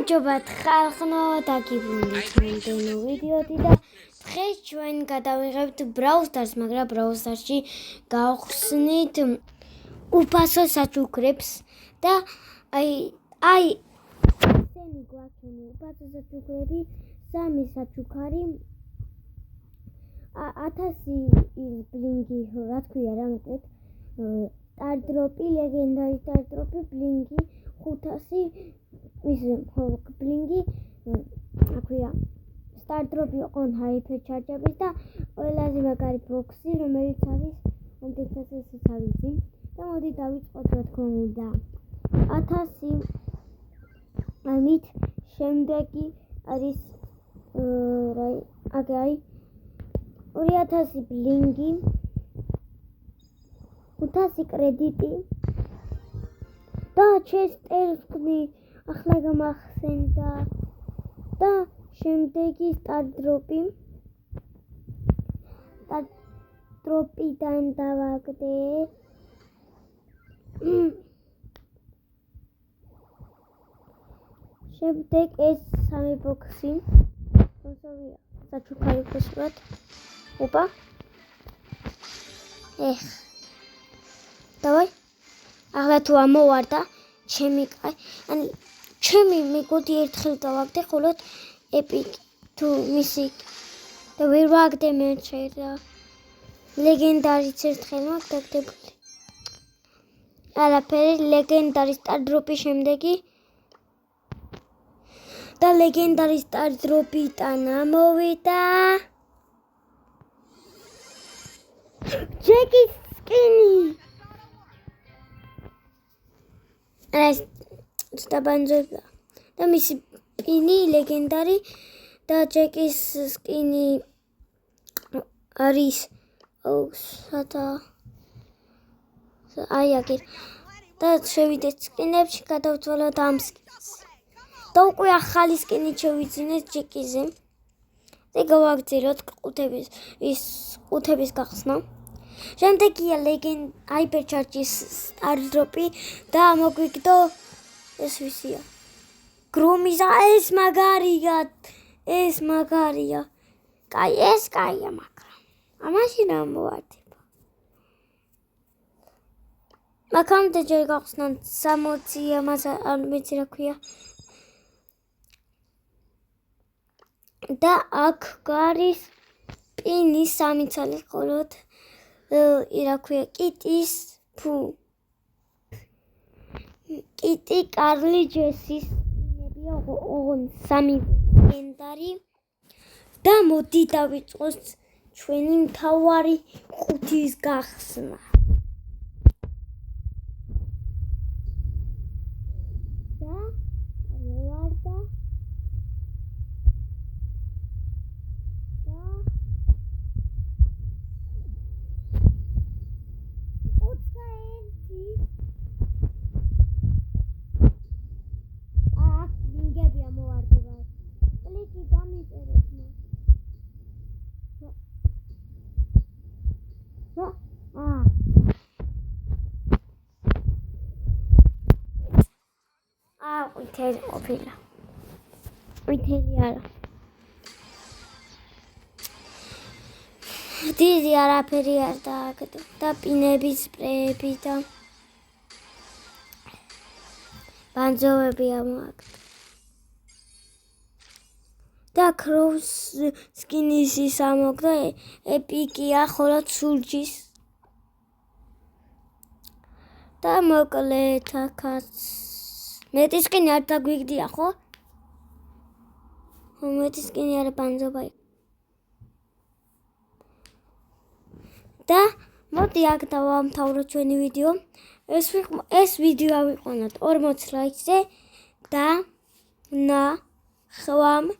გამარჯობათ ხალხო, დაგიბრუნდით მომდევნო ვიდეოთი და დღეს ჩვენ გადავიღებთ Brawl Stars, მაგრამ Brawl Stars-ში გავხსნით უფასო საჩუქრებს და აი ესენი გვაქვს უფასო საჩუქრები, 3 საჩუქარი 1000 ბლინგი, რა თქვია რა მეტად სტარდროპი, ლეგენდარი სტარდროპი, ბლინგი 500 ის ბლინგი აქვია სტარდროპი on hyper charge-ების და ყველაზე მაგარი ბოქსი, რომელიც არის ანტიკასესაც ავიძი და მოდი დავიწყოთ რა თქმა უნდა 1000 ამით შემდეგი არის აქ არის 2000 ბლინგი 500 კრედიტი და ჩესტერსკნი ახლა გამახსენდა და შემდეგი სტარდროპიდან დავაგდე შემდეგ ეს 3 ბოქსი საჩუქარი ხსნათ ოპა დავай ახლა თუ ამოვარდა ჩემი ან ჩემი მეგოდი ერთხელ დავაგდე ხოლო epic თუ მისი და ვერ ვაგდე მე შეიძლება ლეგენდარიც ერთხელ მაქვს დაგდებული არაფერი ლეგენდარი სტარდროპი შემდეგი და ლეგენდარი სტარდროპიდან ამოვიდა ჯეკის სკინი ეს სტაბანძება და მისი პინი ლეგენდარი და ჯეკის სკინი არის სადა აი აქ და შევიდეთ სკინებში გადავთვალოთ ამ სკინს და უკვე ახალი სკინი შევიძინეთ ჯეკიზე და გავაგზავნოთ ყუთების გახსნა შემდეგია hyper charge-ის სტარდროპი და მოგვიგდო ეს ვისია გრომის ეს მაგარია კაი ეს კაია მაგრამ ამაში რა მოვარდება მაგამდე ჯერ გავხსნათ 60 ამას არ მეცი რა ქვია და აქ გარის პინი 3 ცალი ხოლოდ რა ქვია კიტის კიტი კარლი ჯესის ნებია ოღონ 3 ლეგენდარი და მოდი დავიწყოთ ჩვენი მთავარი ყუთის გახსნა და ვარდა ვითელი ყოფილა ვითელი არა დიდი არაფერი არ დააგდო და პინების სპრეები და ბანძოვები ამოაგდო და ქროუს სკინის ის ამოგდა ეპიკია ხოლო სულჯის და მოკლედ აქაც მეტი სკინი არ დაგვიგდია ხო? მეტი სკინი არა ბანძობა და მოდი აქ დავამთავროთ ჩვენი ვიდეო ეს ვიდეო ავიყვანოთ 40 ლაიქზე და ნახვამდის